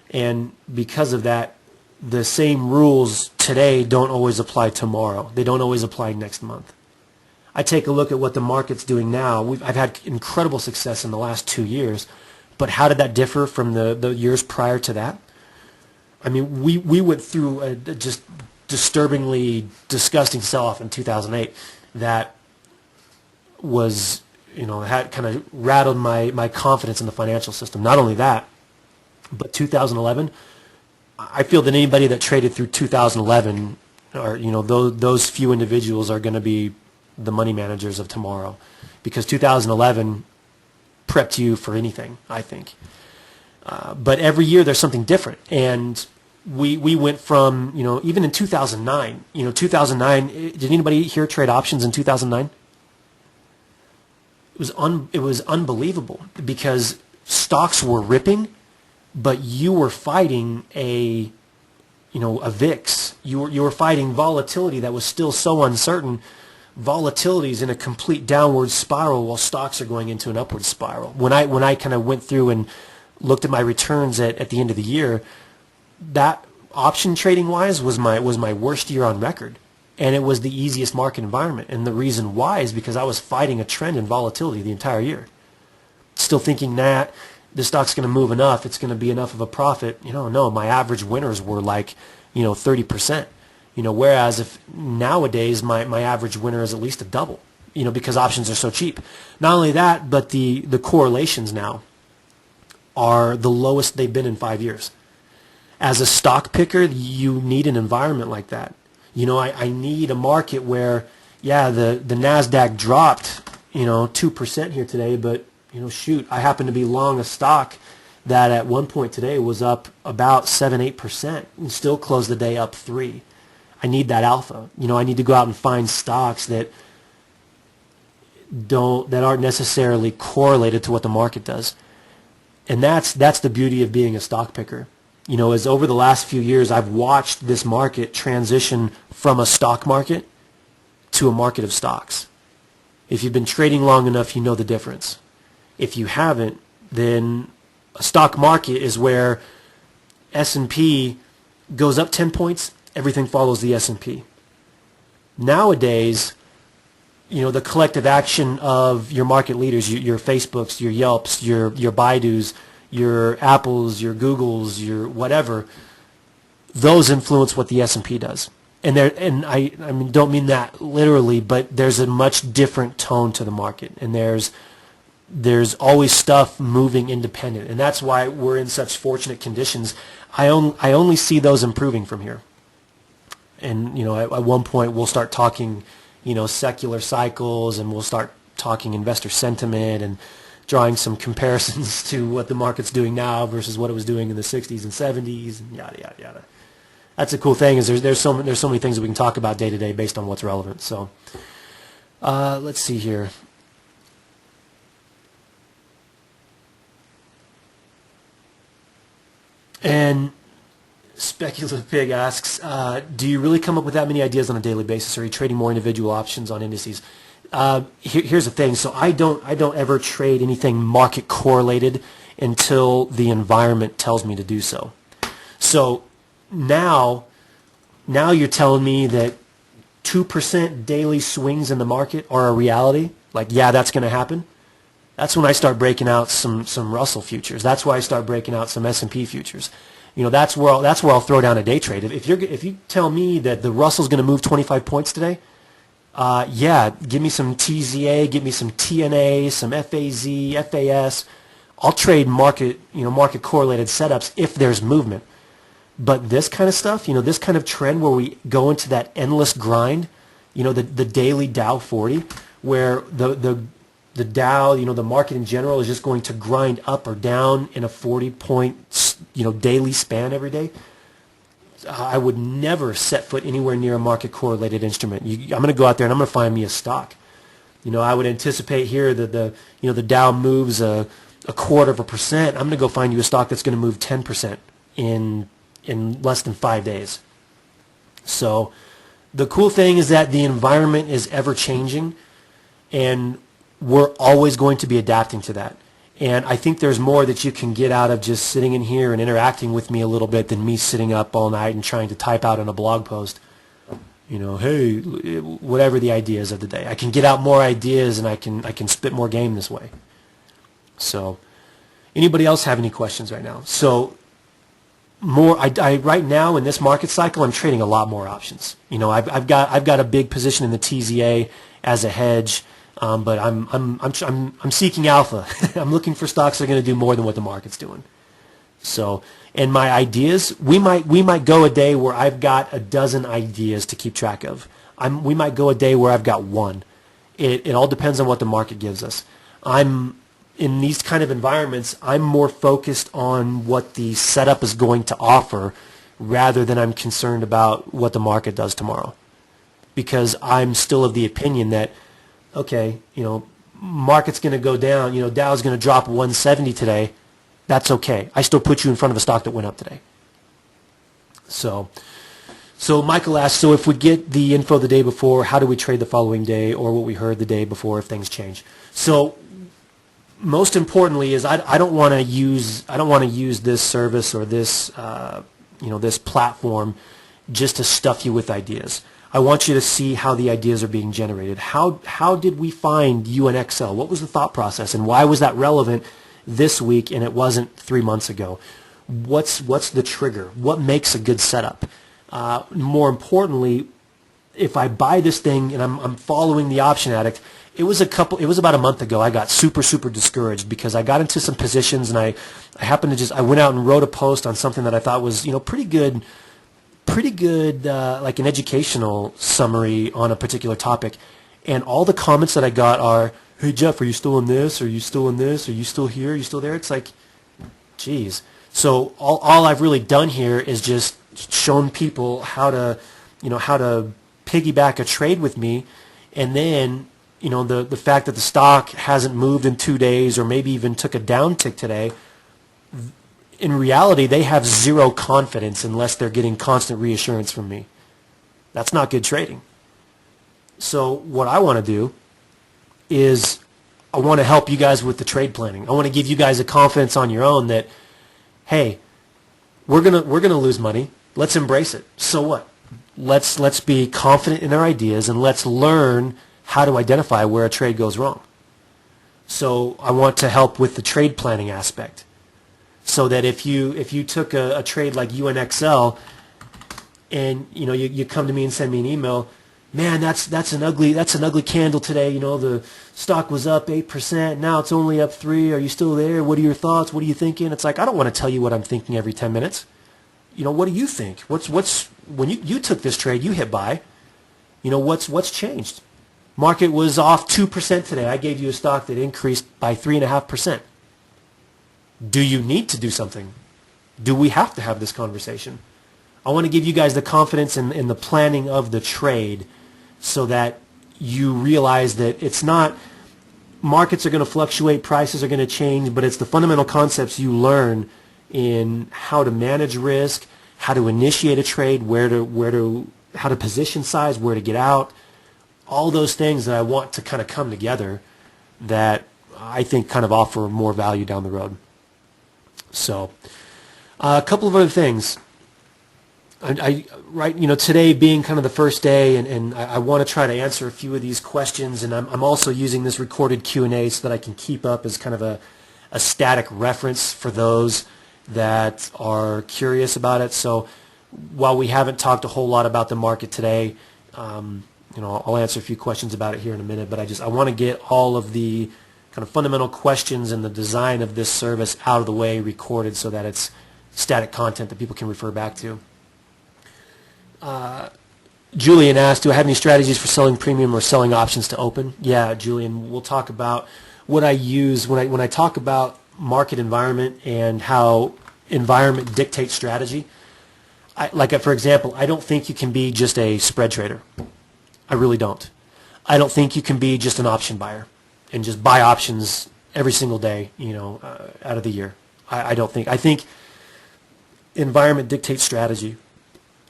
and because of that, the same rules today don't always apply tomorrow. They don't always apply next month. I take a look at what the market's doing now. I've had incredible success in the last 2 years, but how did that differ from the years prior to that? I mean, we went through a just disturbingly disgusting sell-off in 2008 that was, had kind of rattled my confidence in the financial system. Not only that, but 2011, I feel that anybody that traded through 2011, or those few individuals are going to be the money managers of tomorrow, because 2011 prepped you for anything, I think. But every year there's something different, and we went from, even in 2009, 2009, did anybody here trade options in 2009? It was unbelievable, because stocks were ripping, but you were fighting a a VIX. You were fighting volatility that was still so uncertain. Volatility is in a complete downward spiral while stocks are going into an upward spiral. When I kind of went through and looked at my returns at the end of the year, that option trading wise was my worst year on record, and it was the easiest market environment. And the reason why is because I was fighting a trend in volatility the entire year, still thinking that the stock's going to move enough, it's going to be enough of a profit. No, my average winners were like 30%. Whereas if nowadays my average winner is at least a double, because options are so cheap. Not only that, but the correlations now are the lowest they've been in 5 years. As a stock picker, you need an environment like that. I need a market where, the NASDAQ dropped, 2% here today, but, I happen to be long a stock that at one point today was up about 7-8% and still closed the day up 3%. I need that alpha. I need to go out and find stocks that aren't necessarily correlated to what the market does. And that's the beauty of being a stock picker. As over the last few years, I've watched this market transition from a stock market to a market of stocks. If you've been trading long enough, you know the difference. If you haven't, then a stock market is where S&P goes up 10 points, everything follows the S&P. Nowadays, the collective action of your market leaders, your Facebooks, your Yelps, your Baidus, your Apples, your Googles, your whatever, those influence what the S&P does. And I don't mean that literally, but there's a much different tone to the market, and there's always stuff moving independent, and that's why we're in such fortunate conditions. I only see those improving from here. And at one point we'll start talking secular cycles, and we'll start talking investor sentiment and drawing some comparisons to what the market's doing now versus what it was doing in the 60s and 70s and yada yada yada. That's the cool thing, is there's so many things that we can talk about day to day based on what's relevant. So let's see here. And Speculative Pig asks, do you really come up with that many ideas on a daily basis? Or are you trading more individual options on indices? Here's the thing. So I don't ever trade anything market correlated until the environment tells me to do so. So now you're telling me that 2% daily swings in the market are a reality? Like, that's going to happen? That's when I start breaking out some Russell futures. That's why I start breaking out some S&P futures. That's where I'll throw down a day trade. If you tell me that the Russell's going to move 25 points today, give me some TZA, give me some TNA, some FAZ, FAS. I'll trade market correlated setups if there's movement. But this kind of stuff, this kind of trend where we go into that endless grind, the daily Dow 40, where the Dow, the market in general is just going to grind up or down in a 40-point, daily span every day. I would never set foot anywhere near a market correlated instrument. I'm going to go out there and I'm going to find me a stock. I would anticipate here that the Dow moves a 0.25%. I'm going to go find you a stock that's going to move 10% in less than 5 days. So the cool thing is that the environment is ever changing, and we're always going to be adapting to that. And I think there's more that you can get out of just sitting in here and interacting with me a little bit than me sitting up all night and trying to type out in a blog post, hey, whatever the ideas of the day. I can get out more ideas, and I can spit more game this way. So anybody else have any questions right now? So I right now in this market cycle, I'm trading a lot more options. I've got a big position in the TZA as a hedge. But I'm seeking alpha. I'm looking for stocks that are going to do more than what the market's doing. So, and my ideas, we might go a day where I've got a dozen ideas to keep track of. We might go a day where I've got one. It all depends on what the market gives us. In these kind of environments, I'm more focused on what the setup is going to offer rather than I'm concerned about what the market does tomorrow. Because I'm still of the opinion that, okay, market's going to go down, Dow's going to drop 170 today. That's okay. I still put you in front of a stock that went up today. So Michael asked, so if we get the info the day before, how do we trade the following day, or what we heard the day before if things change? So most importantly is I don't want to use this service or this this platform just to stuff you with ideas. I want you to see how the ideas are being generated. How did we find UNXL? What was the thought process, and why was that relevant this week and it wasn't 3 months ago? What's the trigger? What makes a good setup? More importantly, if I buy this thing and I'm following the Option Addict, it was about a month ago I got super discouraged because I got into some positions and I happened to I went out and wrote a post on something that I thought was pretty good like an educational summary on a particular topic, and all the comments that I got are, hey Jeff, are you still in this? Are you still in this? Are you still here? Are you still there? It's like, geez. So all I've really done here is just shown people how to piggyback a trade with me, and then the fact that the stock hasn't moved in 2 days or maybe even took a downtick today, in reality they have zero confidence unless they're getting constant reassurance from me. That's not good trading. So what I want to do is I want to help you guys with the trade planning. I want to give you guys a confidence on your own that, hey, we're gonna lose money. Let's embrace it. So what? Let's be confident in our ideas and let's learn how to identify where a trade goes wrong. So I want to help with the trade planning aspect, so that if you took a trade like UNXL and you come to me and send me an email, man, that's an ugly candle today. The stock was up 8%, now it's only up 3%. Are you still there? What are your thoughts? What are you thinking? It's like, I don't want to tell you what I'm thinking every 10 minutes. What do you think? What's when you took this trade, you hit buy. What's changed? Market was off 2% today. I gave you a stock that increased by 3.5%. Do you need to do something? Do we have to have this conversation? I want to give you guys the confidence in the planning of the trade so that you realize that it's not markets are going to fluctuate, prices are going to change, but it's the fundamental concepts you learn in how to manage risk, how to initiate a trade, how to position size, where to get out, all those things that I want to kind of come together that I think kind of offer more value down the road. So a couple of other things. Today being kind of the first day, and I want to try to answer a few of these questions, and I'm also using this recorded Q&A so that I can keep up as kind of a static reference for those that are curious about it. So while we haven't talked a whole lot about the market today, I'll answer a few questions about it here in a minute, but I want to get all of the kind of fundamental questions and the design of this service out of the way, recorded, so that it's static content that people can refer back to. Julian asked, do I have any strategies for selling premium or selling options to open? Yeah, Julian, we'll talk about what I use when I talk about market environment and how environment dictates strategy. For example, I don't think you can be just a spread trader. I really don't. I don't think you can be just an option buyer and just buy options every single day, out of the year. I don't think. I think environment dictates strategy.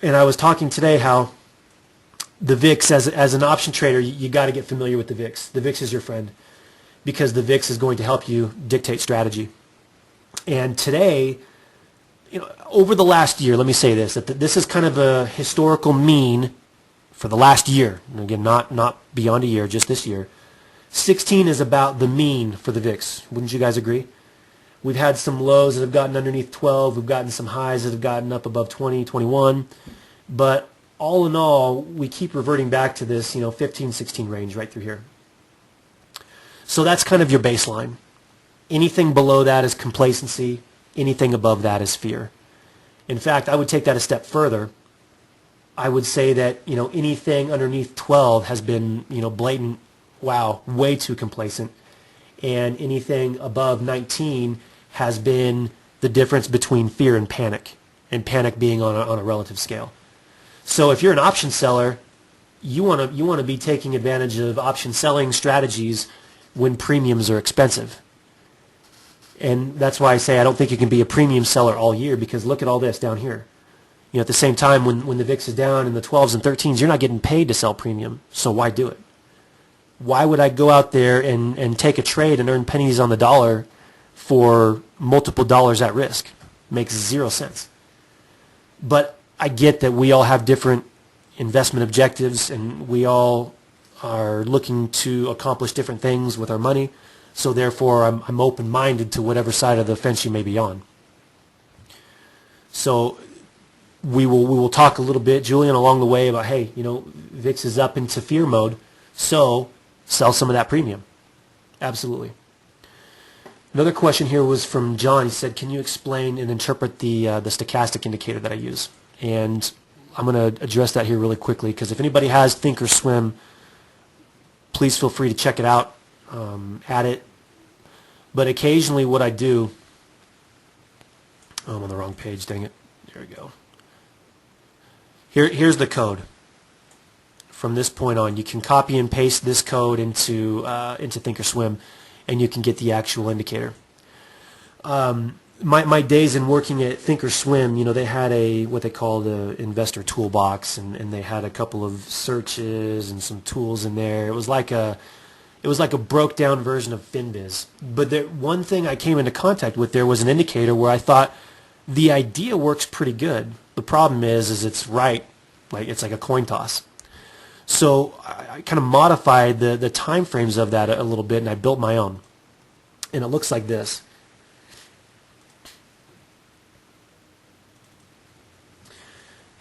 And I was talking today how the VIX, as an option trader, you got to get familiar with the VIX. The VIX is your friend because the VIX is going to help you dictate strategy. And today, over the last year, let me say this, that this is kind of a historical mean for the last year. And again, not beyond a year, just this year. 16 is about the mean for the VIX. Wouldn't you guys agree? We've had some lows that have gotten underneath 12. We've gotten some highs that have gotten up above 20, 21. But all in all, we keep reverting back to this, 15, 16 range right through here. So that's kind of your baseline. Anything below that is complacency. Anything above that is fear. In fact, I would take that a step further. I would say that, anything underneath 12 has been, blatant, wow, way too complacent. And anything above 19 has been the difference between fear and panic being on a relative scale. So if you're an option seller, you want to be taking advantage of option selling strategies when premiums are expensive. And that's why I say I don't think you can be a premium seller all year, because look at all this down here. At the same time, when the VIX is down in the 12s and 13s, you're not getting paid to sell premium. So why do it? Why would I go out there and take a trade and earn pennies on the dollar for multiple dollars at risk? Makes zero sense. But I get that we all have different investment objectives and we all are looking to accomplish different things with our money. So therefore, I'm open-minded to whatever side of the fence you may be on. So we will talk a little bit, Julian, along the way about, hey, VIX is up into fear mode, so sell some of that premium. Absolutely. Another question here was from John. He said, can you explain and interpret the stochastic indicator that I use? And I'm going to address that here really quickly, because if anybody has Thinkorswim, please feel free to check it out, add it. But occasionally what I do, I'm on the wrong page, dang it. There we go. Here's the code. From this point on, you can copy and paste this code into Thinkorswim, and you can get the actual indicator. My days in working at Thinkorswim, they had what they call the investor toolbox, and they had a couple of searches and some tools in there. It was like a broke down version of FinBiz. But one thing I came into contact with there was an indicator where I thought the idea works pretty good. The problem is it's right, it's like a coin toss. So I kind of modified the time frames of that a little bit, and I built my own. And it looks like this.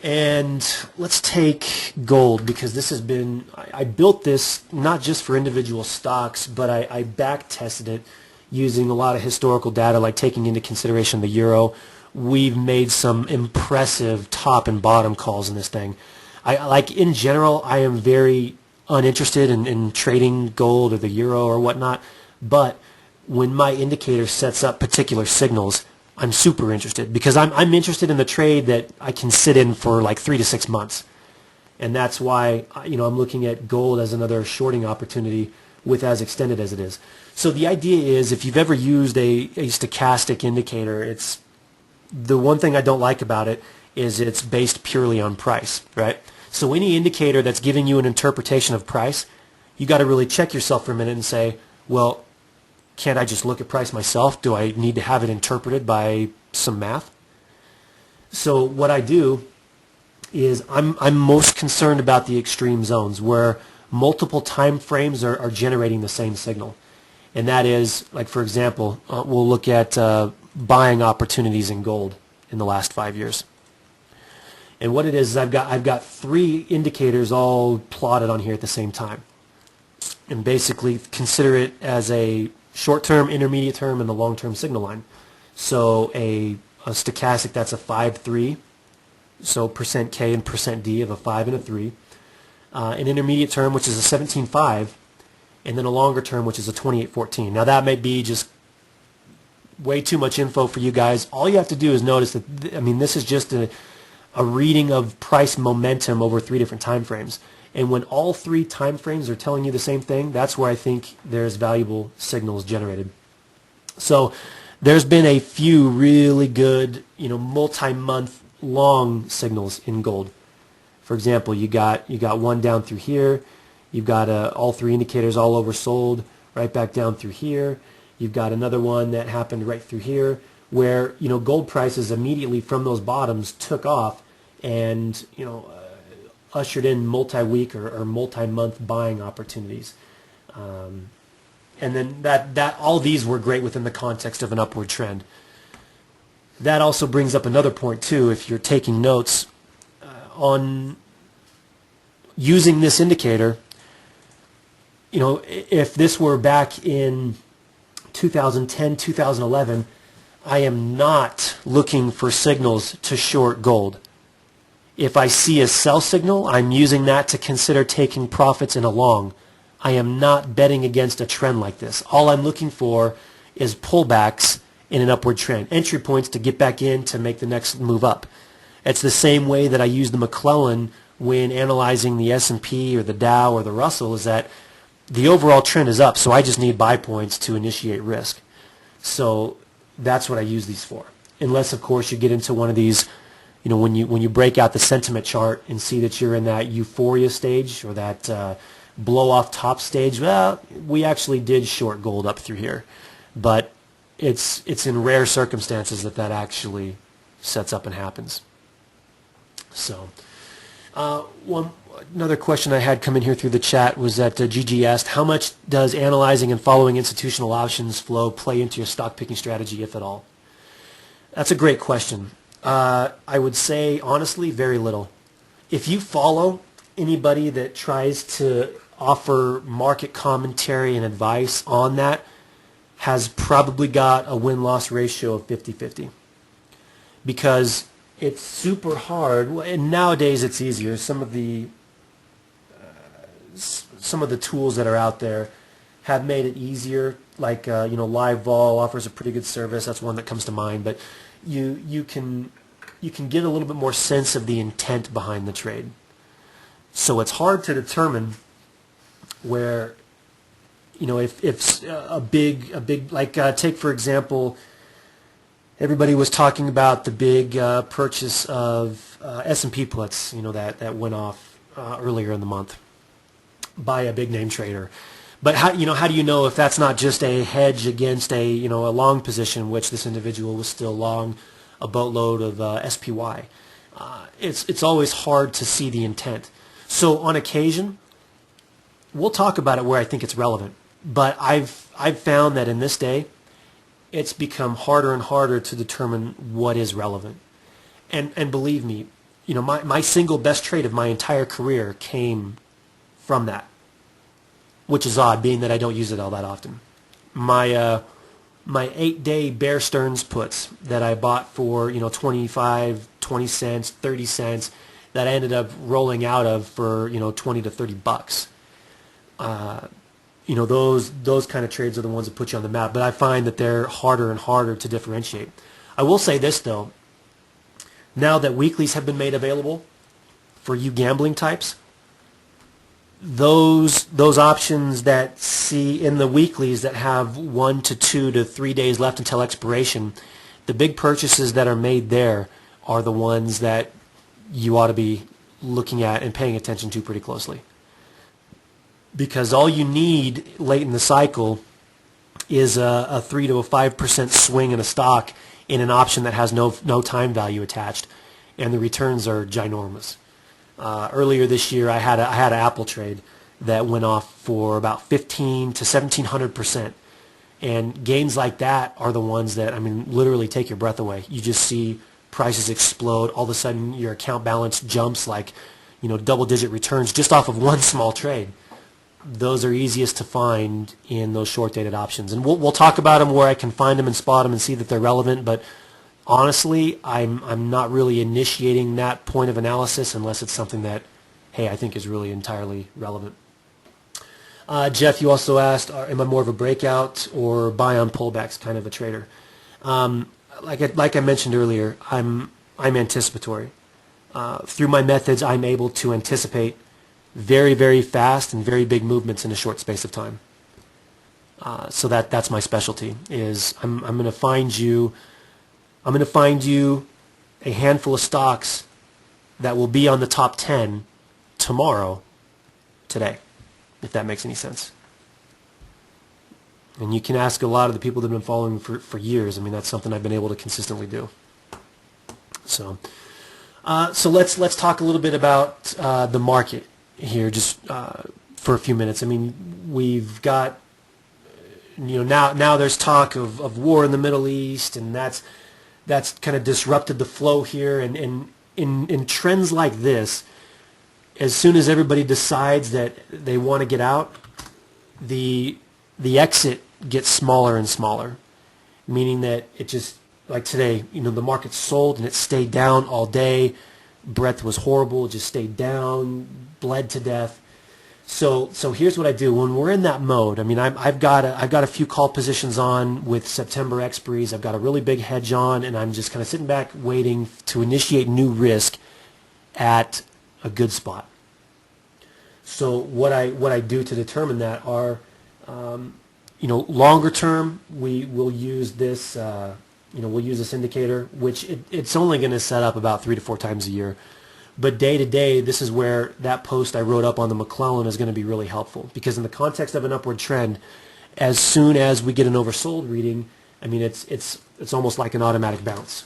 And let's take gold, because this has been, I built this not just for individual stocks, but I back tested it using a lot of historical data, like taking into consideration the euro. We've made some impressive top and bottom calls in this thing. In general, I am very uninterested in trading gold or the euro or whatnot, but when my indicator sets up particular signals, I'm super interested, because I'm interested in the trade that I can sit in for like 3 to 6 months. And that's why I'm looking at gold as another shorting opportunity with as extended as it is. So the idea is, if you've ever used a stochastic indicator, it's the one thing I don't like about it is it's based purely on price, right? So any indicator that's giving you an interpretation of price, you got to really check yourself for a minute and say, well, can't I just look at price myself? Do I need to have it interpreted by some math? So what I do is I'm most concerned about the extreme zones where multiple time frames are generating the same signal. And that is, like, for example, we'll look at buying opportunities in gold in the last 5 years. And what it is I've got 3 indicators all plotted on here at the same time. And basically consider it as a short-term, intermediate term, and the long-term signal line. So a stochastic, that's a 5-3, so percent K and percent D of a 5 and a 3. An intermediate term, which is a 17.5, and then a longer term, which is a 28.14. Now that may be just way too much info for you guys. All you have to do is notice that, this is just a reading of price momentum over 3 different time frames. And when all 3 time frames are telling you the same thing, that's where I think there's valuable signals generated. So there's been a few really good, multi-month long signals in gold. For example, you got one down through here. You've got all 3 indicators all oversold right back down through here. You've got another one that happened right through here, where gold prices immediately from those bottoms took off, and ushered in multi-week or multi-month buying opportunities. And then that all these were great within the context of an upward trend. That also brings up another point too, if you're taking notes on using this indicator. If this were back in 2010, 2011, I am not looking for signals to short gold. If I see a sell signal, I'm using that to consider taking profits in a long. I am not betting against a trend like this. All I'm looking for is pullbacks in an upward trend, entry points to get back in to make the next move up. It's the same way that I use the McClellan when analyzing the S&P or the Dow or the Russell, is that the overall trend is up, so I just need buy points to initiate risk. So that's what I use these for. Unless, of course, you get into one of these when you break out the sentiment chart and see that you're in that euphoria stage or that blow off top stage, well, we actually did short gold up through here, but it's in rare circumstances that actually sets up and happens. So another question I had come in here through the chat was that Gigi asked, how much does analyzing and following institutional options flow play into your stock picking strategy, if at all? That's a great question. I would say, honestly, very little. If you follow anybody that tries to offer market commentary and advice on that, has probably got a win-loss ratio of 50-50. Because it's super hard, and nowadays it's easier. Some of the tools that are out there have made it easier. Like Live Vol offers a pretty good service. That's one that comes to mind. But you can get a little bit more sense of the intent behind the trade. So it's hard to determine where, if a big like take for example. Everybody was talking about the big purchase of S&P puts, that went off earlier in the month by a big name trader. But how do you know if that's not just a hedge against a long position, which this individual was still long a boatload of SPY? It's always hard to see the intent. So on occasion, we'll talk about it where I think it's relevant. But I've found that in this day, it's become harder and harder to determine what is relevant. And believe me, my single best trade of my entire career came from that, which is odd, being that I don't use it all that often. My 8-day Bear Stearns puts that I bought for 25, 20 cents, 30 cents, that I ended up rolling out of for 20 to 30 bucks. Those kind of trades are the ones that put you on the map, but I find that they're harder and harder to differentiate. I will say this, though. Now that weeklies have been made available for you gambling types, those options that see in the weeklies that have 1 to 2 to 3 days left until expiration, the big purchases that are made there are the ones that you ought to be looking at and paying attention to pretty closely. Because all you need late in the cycle is a 3 to a 5% swing in a stock in an option that has no time value attached, and the returns are ginormous. Earlier this year, I had an Apple trade that went off for about 15 to 1700%, and gains like that are the ones that literally take your breath away. You just see prices explode. All of a sudden, your account balance jumps like double-digit returns just off of one small trade. Those are easiest to find in those short-dated options. And we'll talk about them where I can find them and spot them and see that they're relevant. But honestly, I'm not really initiating that point of analysis unless it's something that, hey, I think is really entirely relevant. Jeff, you also asked, am I more of a breakout or buy on pullbacks kind of a trader? Like I mentioned earlier, I'm anticipatory. Through my methods, I'm able to anticipate very, very fast and very big movements in a short space of time. So that's my specialty. Is I'm going to find you a handful of stocks that will be on the top 10 tomorrow, today, if that makes any sense. And you can ask a lot of the people that have been following for years. That's something I've been able to consistently do. So let's talk a little bit about the market here, just for a few minutes. We've got now there's talk of war in the Middle East, and that's kind of disrupted the flow here. And in trends like this, as soon as everybody decides that they want to get out, the exit gets smaller and smaller, meaning that it just, like today, the market sold and it stayed down all day. Breadth was horrible, it just stayed down, bled to death. So here's what I do when we're in that mode. I've got a few call positions on with September expiries. I've got a really big hedge on, and I'm just kind of sitting back waiting to initiate new risk at a good spot. So what I do to determine that are longer term, we will use this we'll use this indicator, which it's only going to set up about 3 to 4 times a year. But day to day, this is where that post I wrote up on the McClellan is going to be really helpful, because in the context of an upward trend, as soon as we get an oversold reading, I mean, it's almost like an automatic bounce.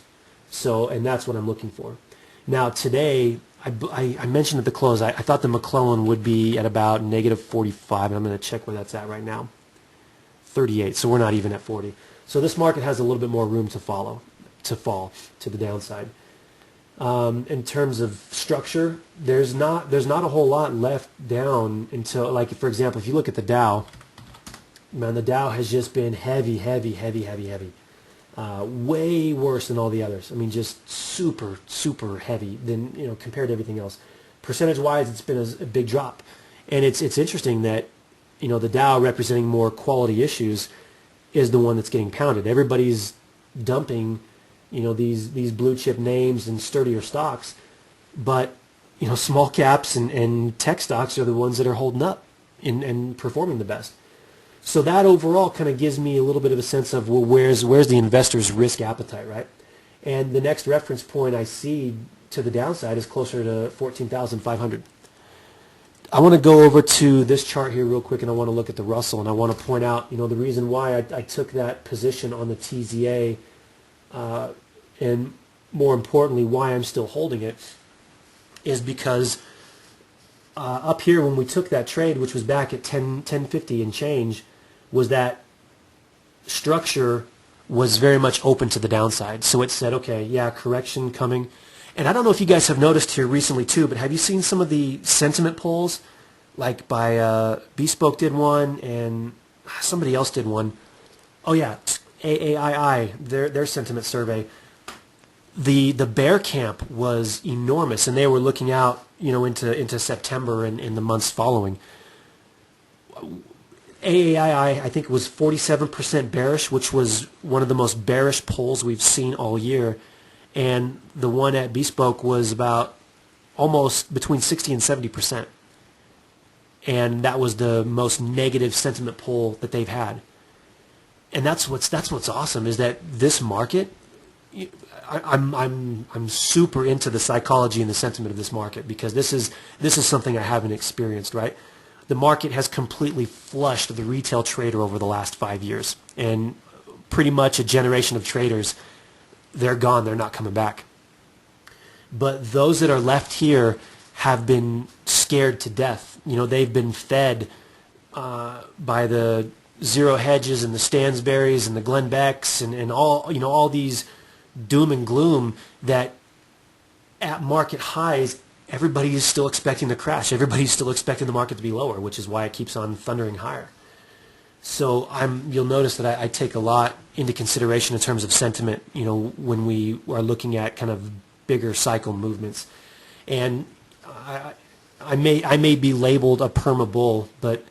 So, and that's what I'm looking for. Now today, I mentioned at the close, I thought the McClellan would be at about negative 45, and I'm going to check where that's at right now. 38, so we're not even at 40. So this market has a little bit more room to fall to the downside. In terms of structure, there's not a whole lot left down until, like, for example, if you look at the Dow, man, the Dow has just been heavy. Way worse than all the others. I mean, just super heavy than, compared to everything else. Percentage-wise, it's been a big drop. And it's interesting that, the Dow, representing more quality issues, is the one that's getting pounded. Everybody's dumping, these blue chip names and sturdier stocks, but small caps and tech stocks are the ones that are holding up and performing the best. So that overall kind of gives me a little bit of a sense of, well, where's the investor's risk appetite, right? And the next reference point I see to the downside is closer to 14,500. I want to go over to this chart here real quick, and I want to look at the Russell, and I want to point out, the reason why I took that position on the TZA, and more importantly, why I'm still holding it, is because up here when we took that trade, which was back at 1050 and change, was that structure was very much open to the downside. So it said, okay, yeah, correction coming. And I don't know if you guys have noticed here recently too, but have you seen some of the sentiment polls? Like by Bespoke did one, and somebody else did one. Oh yeah, AAII, their sentiment survey. The bear camp was enormous, and they were looking out, into September and in the months following. AAII, I think it was 47% bearish, which was one of the most bearish polls we've seen all year. And the one at Bespoke was about almost between 60 and 70%. And that was the most negative sentiment poll that they've had. And that's what's awesome, is that this market, I'm super into the psychology and the sentiment of this market, because this is something I haven't experienced, right? The market has completely flushed the retail trader over the last 5 years, and pretty much a generation of traders, they're gone, they're not coming back. But those that are left here have been scared to death. They've been fed by the zero hedges and the Stansberrys and the Glenn Becks and all these doom and gloom, that at market highs, everybody is still expecting to crash. Everybody's still expecting the market to be lower, which is why it keeps on thundering higher. So you'll notice that I take a lot into consideration in terms of sentiment, when we are looking at kind of bigger cycle movements. And I may be labeled a perma bull, but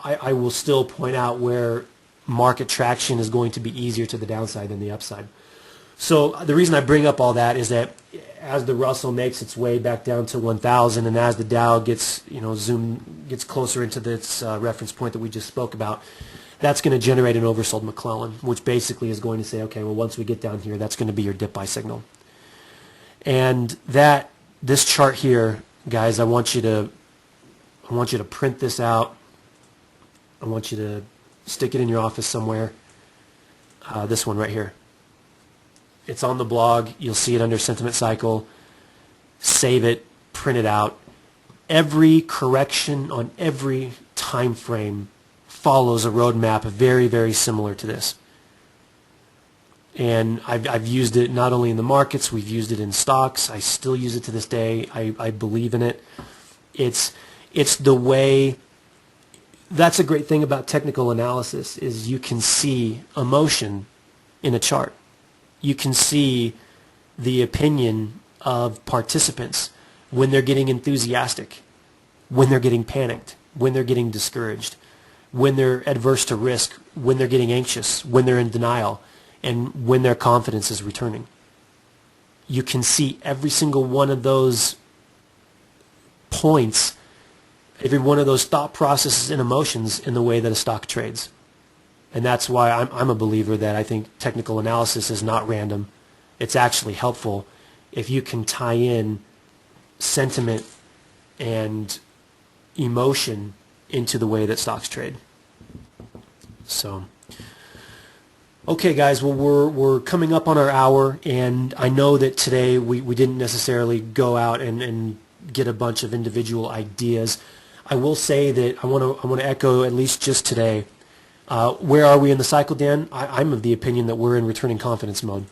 I will still point out where market traction is going to be easier to the downside than the upside. So the reason I bring up all that is that as the Russell makes its way back down to 1,000, and as the Dow gets gets closer into this reference point that we just spoke about, that's going to generate an oversold McClellan, which basically is going to say, okay, well, once we get down here, that's going to be your dip buy signal. And this chart here, guys, I want you to print this out. I want you to stick it in your office somewhere. This one right here. It's on the blog. You'll see it under Sentiment Cycle. Save it, print it out. Every correction on every time frame follows a roadmap very, very similar to this. And I've used it not only in the markets, we've used it in stocks. I still use it to this day. I believe in it. It's the way. That's a great thing about technical analysis, is you can see emotion in a chart. You can see the opinion of participants when they're getting enthusiastic, when they're getting panicked, when they're getting discouraged, when they're adverse to risk, when they're getting anxious, when they're in denial, and when their confidence is returning. You can see every single one of those points, every one of those thought processes and emotions in the way that a stock trades. And that's why I'm a believer that I think technical analysis is not random. It's actually helpful if you can tie in sentiment and emotion into the way that stocks trade. So, okay, guys, well, we're coming up on our hour, and I know that today we didn't necessarily go out and get a bunch of individual ideas. I will say that I want to echo, at least just today, where are we in the cycle, Dan? I'm of the opinion that we're in returning confidence mode.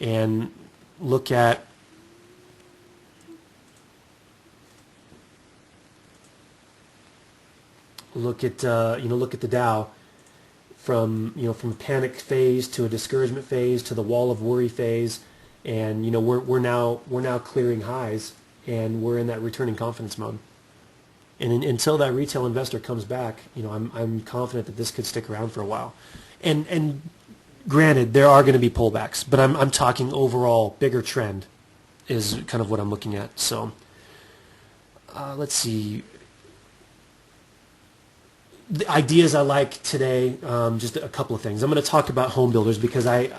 And look at look at the Dow, from a panic phase to a discouragement phase to the wall of worry phase, and we're now clearing highs, and we're in that returning confidence mode. And until that retail investor comes back, I'm confident that this could stick around for a while. And granted, there are going to be pullbacks, but I'm talking overall bigger trend is kind of what I'm looking at. So let's see. The ideas I like today, just a couple of things. I'm going to talk about home builders because I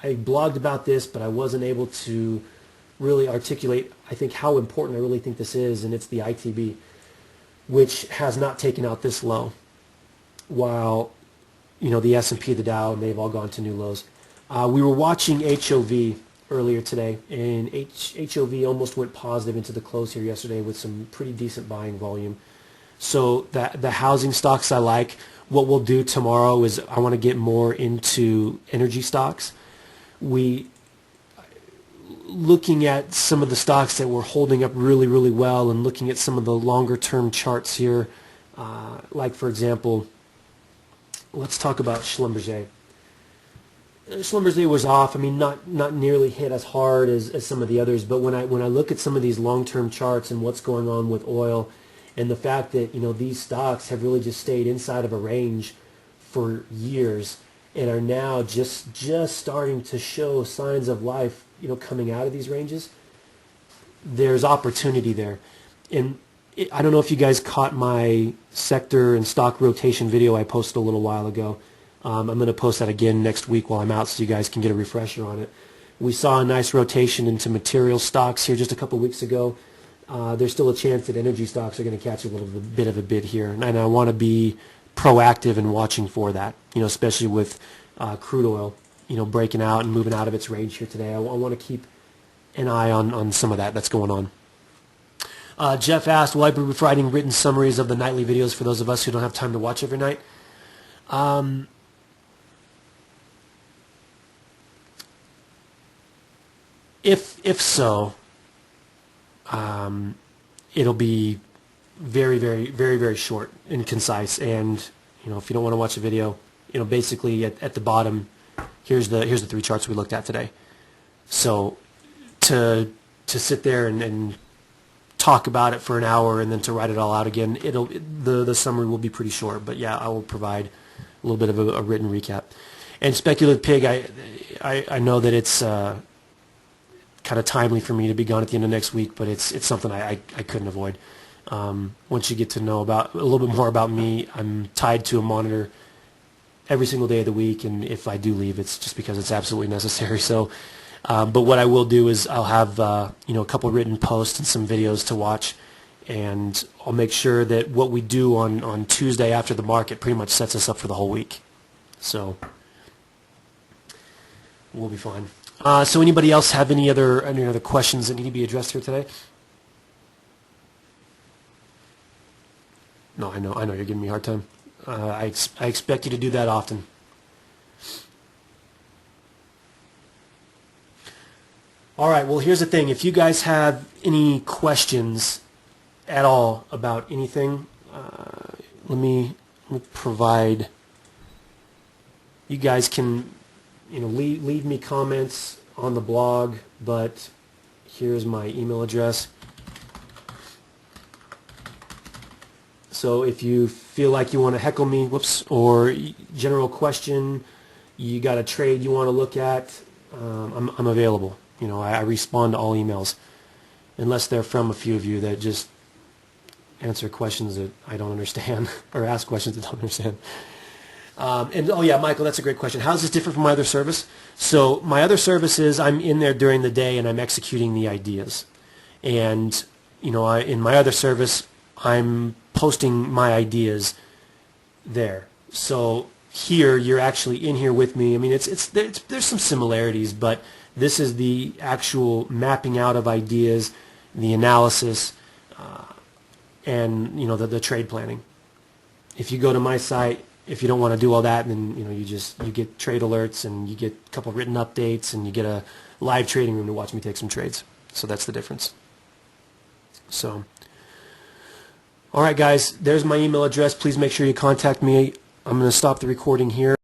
blogged about this, but I wasn't able to really articulate, I think, how important I really think this is, and it's the ITB, which has not taken out this low, while the S&P, the Dow, and they've all gone to new lows. We were watching HOV earlier today, and HOV almost went positive into the close here yesterday with some pretty decent buying volume. So the housing stocks I like. What we'll do tomorrow is I want to get more into energy stocks. Looking at some of the stocks that were holding up really, really well, and looking at some of the longer term charts here, like for example, let's talk about Schlumberger. Schlumberger was off. I mean, not nearly hit as hard as some of the others, but when I look at some of these long term charts and what's going on with oil, and the fact that these stocks have really just stayed inside of a range for years and are now just starting to show signs of life, coming out of these ranges, there's opportunity there. And I don't know if you guys caught my sector and stock rotation video I posted a little while ago. I'm going to post that again next week while I'm out so you guys can get a refresher on it. We saw a nice rotation into material stocks here just a couple weeks ago. There's still a chance that energy stocks are going to catch a little bit of a bid here, and I want to be proactive in watching for that. Especially with crude oil, breaking out and moving out of its range here today. I want to keep an eye on some of that's going on. Jeff asked, will I be providing written summaries of the nightly videos for those of us who don't have time to watch every night? If so. It'll be very, very, very, very short and concise. And if you don't want to watch the video, basically at the bottom, here's the 3 charts we looked at today. So to sit there and talk about it for an hour and then to write it all out again, the summary will be pretty short. But yeah, I will provide a little bit of a written recap. And speculative pig, I know that it's kind of timely for me to be gone at the end of next week, but it's something I couldn't avoid. Once you get to know about a little bit more about me, I'm tied to a monitor every single day of the week, and if I do leave, it's just because it's absolutely necessary. So, but what I will do is I'll have a couple written posts and some videos to watch, and I'll make sure that what we do on Tuesday after the market pretty much sets us up for the whole week. So we'll be fine. So anybody else have any other questions that need to be addressed here today? No, I know you're giving me a hard time. I expect you to do that often. All right, well, here's the thing. If you guys have any questions at all about anything, let me provide. You guys can leave me comments on the blog, but here's my email address. So if you feel like you want to heckle me, or general question, you got a trade you want to look at, I'm available. I respond to all emails, unless they're from a few of you that just answer questions that I don't understand or ask questions that I don't understand. And oh yeah, Michael, that's a great question. How is this different from my other service? So my other service is I'm in there during the day and I'm executing the ideas. And in my other service, I'm posting my ideas there. So here, you're actually in here with me. I mean, there's some similarities, but this is the actual mapping out of ideas, the analysis, and the trade planning. If you go to my site, if you don't want to do all that, then you get trade alerts and you get a couple written updates and you get a live trading room to watch me take some trades. So that's the difference. So, all right, guys, there's my email address. Please make sure you contact me. I'm going to stop the recording here.